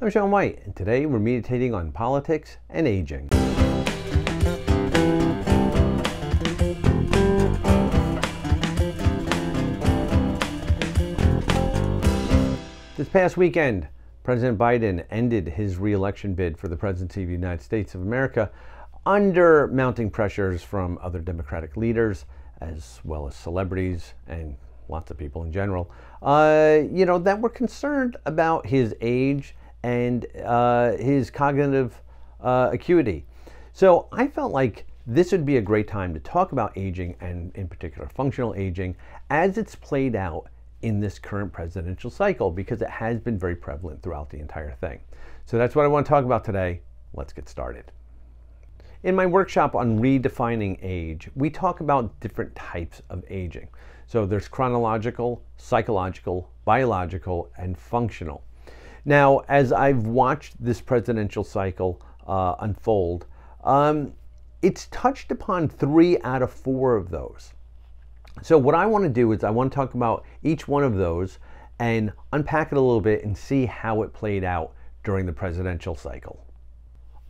I'm Sean White, and today we're meditating on politics and aging. This past weekend, President Biden ended his re-election bid for the presidency of the United States of America under mounting pressures from other Democratic leaders, as well as celebrities and lots of people in general, that were concerned about his age and his cognitive acuity. So I felt like this would be a great time to talk about aging, and in particular functional aging, as it's played out in this current presidential cycle, because it has been very prevalent throughout the entire thing. So that's what I want to talk about today. Let's get started. In my workshop on redefining age, we talk about different types of aging. So there's chronological, psychological, biological, and functional. Now, as I've watched this presidential cycle unfold, it's touched upon 3 out of 4 of those. So what I want to do is I want to talk about each one of those and unpack it a little bit and see how it played out during the presidential cycle.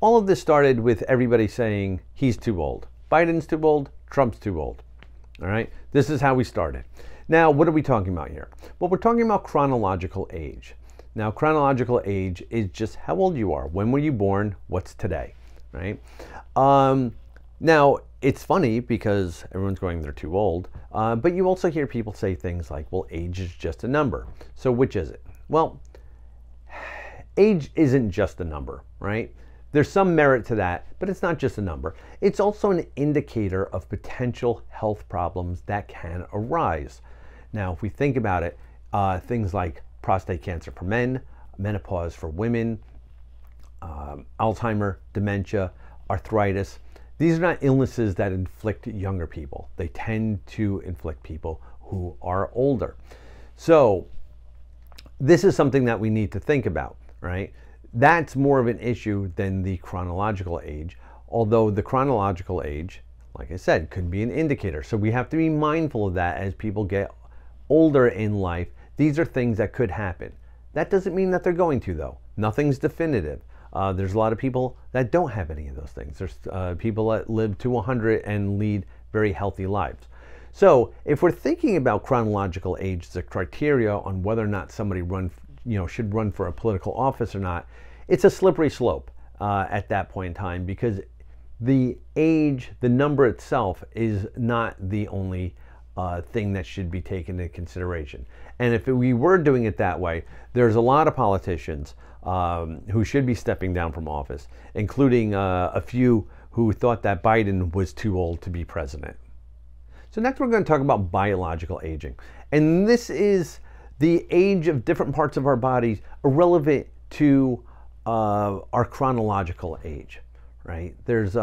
All of this started with everybody saying he's too old. Biden's too old, Trump's too old. All right, this is how we started. Now, what are we talking about here? Well, we're talking about chronological age. Now, chronological age is just how old you are. When were you born? What's today, right? Now, it's funny because everyone's going, they're too old, but you also hear people say things like, well, age is just a number. So which is it? Well, age isn't just a number, right? There's some merit to that, but it's not just a number. It's also an indicator of potential health problems that can arise. Now, if we think about it, things like prostate cancer for men, menopause for women, Alzheimer, dementia, arthritis. These are not illnesses that inflict younger people. They tend to inflict people who are older. So this is something that we need to think about, right? That's more of an issue than the chronological age, although the chronological age, like I said, could be an indicator. So we have to be mindful of that as people get older in life. These are things that could happen. That doesn't mean that they're going to, though. Nothing's definitive. There's a lot of people that don't have any of those things. There's people that live to 100 and lead very healthy lives. So if we're thinking about chronological age as a criteria on whether or not somebody should run for a political office or not, it's a slippery slope at that point in time, because the age, the number itself, is not the only thing that should be taken into consideration. And if we were doing it that way, there's a lot of politicians who should be stepping down from office, including a few who thought that Biden was too old to be president. So next we're going to talk about biological aging. And this is the age of different parts of our bodies irrelevant to our chronological age, right? There's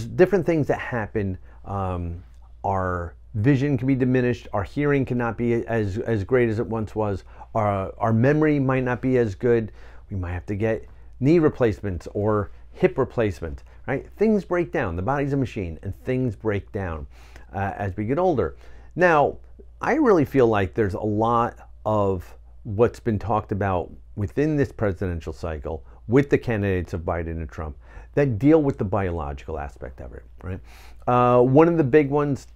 different things that happen. Our vision can be diminished. Our hearing cannot be as great as it once was. Our memory might not be as good. We might have to get knee replacements or hip replacements, right? Things break down. The body's a machine, and things break down as we get older. Now, I really feel like there's a lot of what's been talked about within this presidential cycle with the candidates of Biden and Trump that deal with the biological aspect of it, right? One of the big ones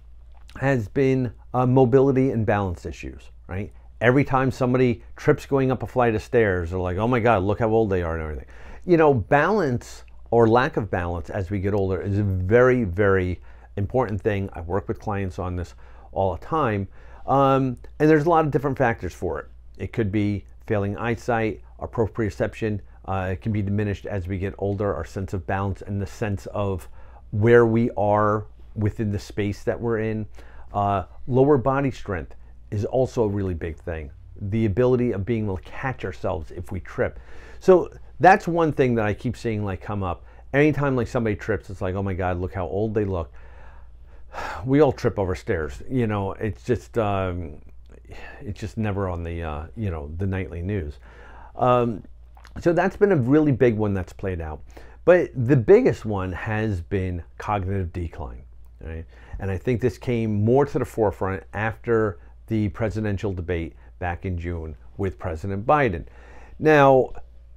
has been mobility and balance issues, right? Every time somebody trips going up a flight of stairs, they're like, oh my God, look how old they are and everything. You know, balance or lack of balance as we get older is a very, very important thing. I work with clients on this all the time. And there's a lot of different factors for it. It could be failing eyesight, our proprioception. It can be diminished as we get older, our sense of balance and the sense of where we are within the space that we're in. Lower body strength is also a really big thing. The ability of being able to catch ourselves if we trip. So that's one thing that I keep seeing come up. Anytime somebody trips, it's like, oh my God, look how old they look. We all trip over stairs. It's just never on the the nightly news. So that's been a really big one that's played out. But the biggest one has been cognitive decline. Right? And I think this came more to the forefront after the presidential debate back in June with President Biden. Now,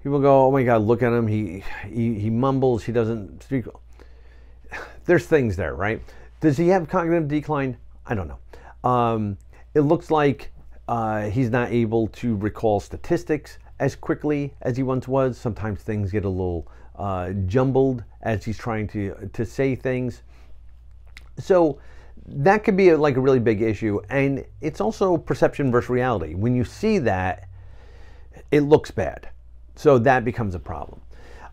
People go, oh my God, look at him. He mumbles. He doesn't speak. There's things there, right? Does he have cognitive decline? I don't know. It looks like he's not able to recall statistics as quickly as he once was. Sometimes things get a little jumbled as he's trying to say things. So that could be like a really big issue. And it's also perception versus reality. When you see that, it looks bad. So that becomes a problem.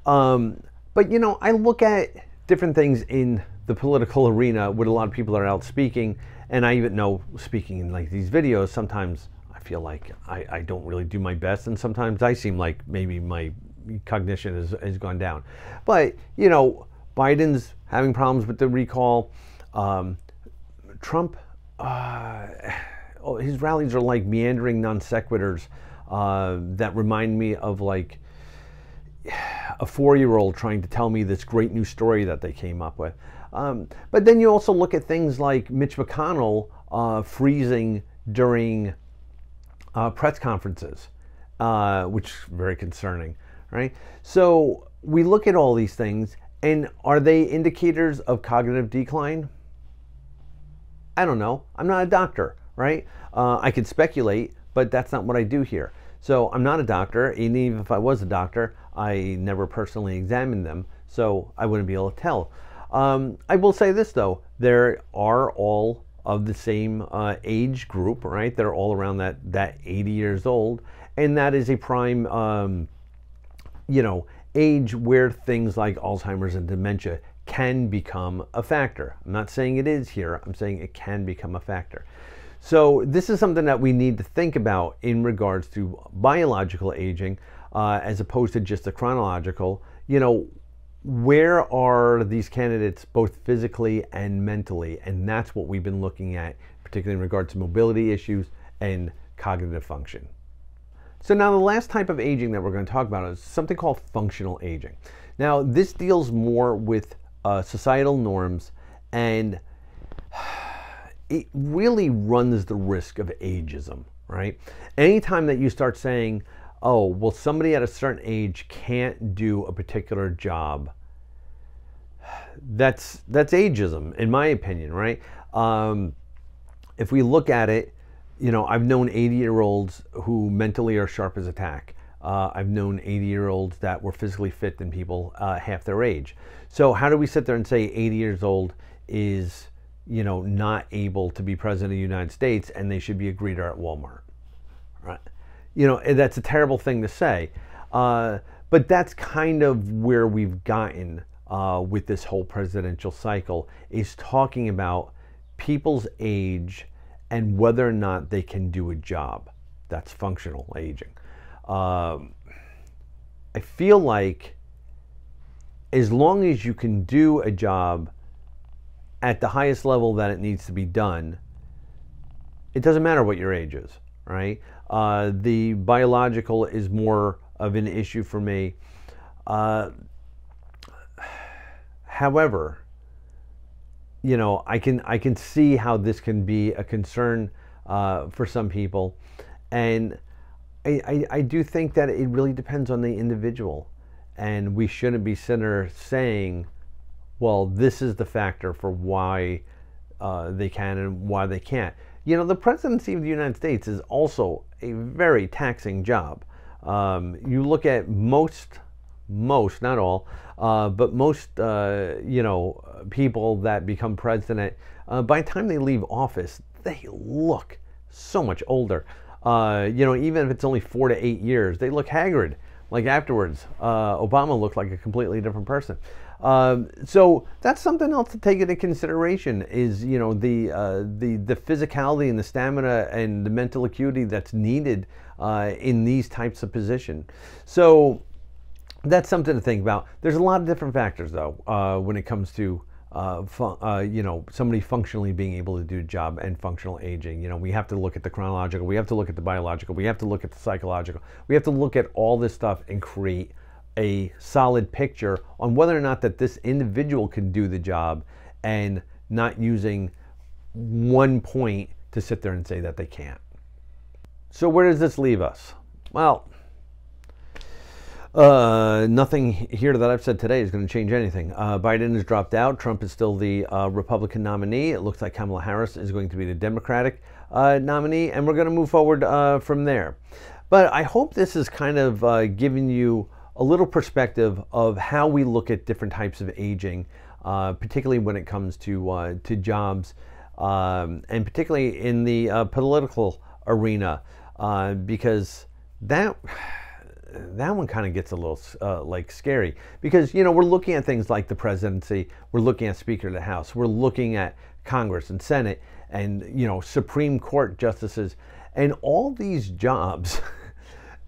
But, you know, I look at different things in the political arena with a lot of people that are out speaking. And I even know speaking in like these videos, sometimes I feel like I don't really do my best. And sometimes I seem like maybe my cognition has gone down. But, you know, Biden's having problems with the recall. Trump, his rallies are like meandering non sequiturs that remind me of like a 4-year-old trying to tell me this great new story that they came up with. But then you also look at things like Mitch McConnell freezing during press conferences, which is very concerning, right? So we look at all these things, and are they indicators of cognitive decline? I don't know. I'm not a doctor, right? I could speculate, but that's not what I do here. So I'm not a doctor, and even if I was a doctor, I never personally examined them, so I wouldn't be able to tell. I will say this though, there are all of the same age group, right? They're all around that 80 years old, and that is a prime, you know, age where things like Alzheimer's and dementia can become a factor. I'm not saying it is here, I'm saying it can become a factor. So this is something that we need to think about in regards to biological aging, as opposed to just the chronological. You know, where are these candidates both physically and mentally? And that's what we've been looking at, particularly in regard to mobility issues and cognitive function. So now the last type of aging that we're going to talk about is something called functional aging. Now this deals more with societal norms, and it really runs the risk of ageism, right? Anytime that you start saying, oh, well, somebody at a certain age can't do a particular job, that's ageism, in my opinion, right? If we look at it, you know, I've known 80-year-olds who mentally are sharp as a tack. I've known 80-year-olds that were physically fit than people half their age. So how do we sit there and say 80 years old is, you know, not able to be president of the United States and they should be a greeter at Walmart, right? You know, that's a terrible thing to say. But that's kind of where we've gotten with this whole presidential cycle, is talking about people's age and whether or not they can do a job. That's functional aging. I feel like as long as you can do a job at the highest level that it needs to be done, it doesn't matter what your age is, right? The biological is more of an issue for me. However, you know, I can see how this can be a concern for some people, and I do think that it really depends on the individual, and we shouldn't be sitting there saying, well, this is the factor for why they can and why they can't. You know, the presidency of the United States is also a very taxing job. You look at most, not all, but most, you know, people that become president, by the time they leave office, they look so much older. You know, even if it's only 4 to 8 years, they look haggard. Like afterwards, Obama looked like a completely different person. So that's something else to take into consideration, is, you know, the physicality and the stamina and the mental acuity that's needed in these types of positions. So that's something to think about. There's a lot of different factors, though, when it comes to you know, somebody functionally being able to do a job and functional aging. You know, we have to look at the chronological, we have to look at the biological, we have to look at the psychological, we have to look at all this stuff and create a solid picture on whether or not that this individual can do the job, and not using one point to sit there and say that they can't. So where does this leave us? Well, Nothing here that I've said today is going to change anything. Biden has dropped out. Trump is still the Republican nominee. It looks like Kamala Harris is going to be the Democratic nominee, and we're going to move forward from there. But I hope this is kind of giving you a little perspective of how we look at different types of aging, particularly when it comes to jobs, and particularly in the political arena, because that one kind of gets a little like scary, because we're looking at things like the presidency, we're looking at Speaker of the House, we're looking at Congress and Senate, and Supreme Court justices, and all these jobs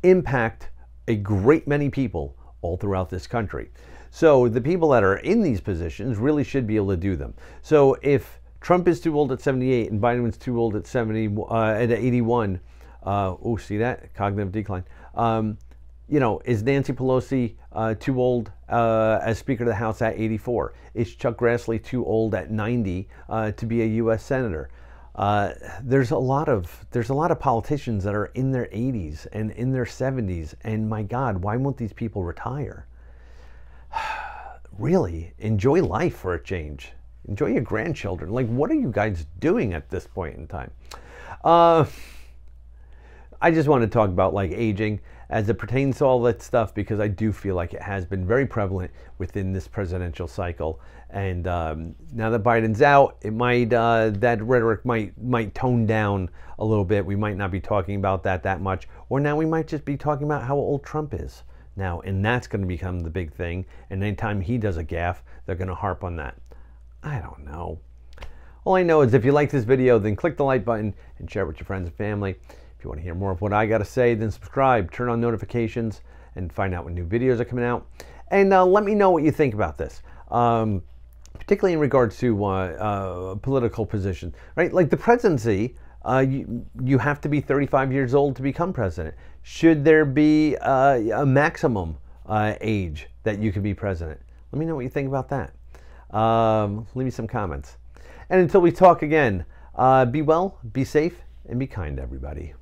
impact a great many people all throughout this country. So the people that are in these positions really should be able to do them. So if Trump is too old at 78 and Biden was too old at 81, oh, see that? Cognitive decline. Is Nancy Pelosi too old as Speaker of the House at 84? Is Chuck Grassley too old at 90 to be a U.S. Senator? There's a lot of politicians that are in their 80s and in their 70s, and my God, why won't these people retire? Really, enjoy life for a change. Enjoy your grandchildren. Like, what are you guys doing at this point in time? I just want to talk about like aging as it pertains to all that stuff, because I do feel like it has been very prevalent within this presidential cycle. And now that Biden's out, it might that rhetoric might tone down a little bit. We might not be talking about that much, or now we might just be talking about how old Trump is now, and that's going to become the big thing. And anytime he does a gaffe, they're going to harp on that. I don't know. All I know is if you like this video, then click the like button and share it with your friends and family. If you want to hear more of what I got to say, then subscribe, turn on notifications, and find out when new videos are coming out. And let me know what you think about this, particularly in regards to political position, right? Like the presidency, you have to be 35 years old to become president. Should there be a maximum age that you can be president? Let me know what you think about that. Leave me some comments. And until we talk again, be well, be safe, and be kind, everybody.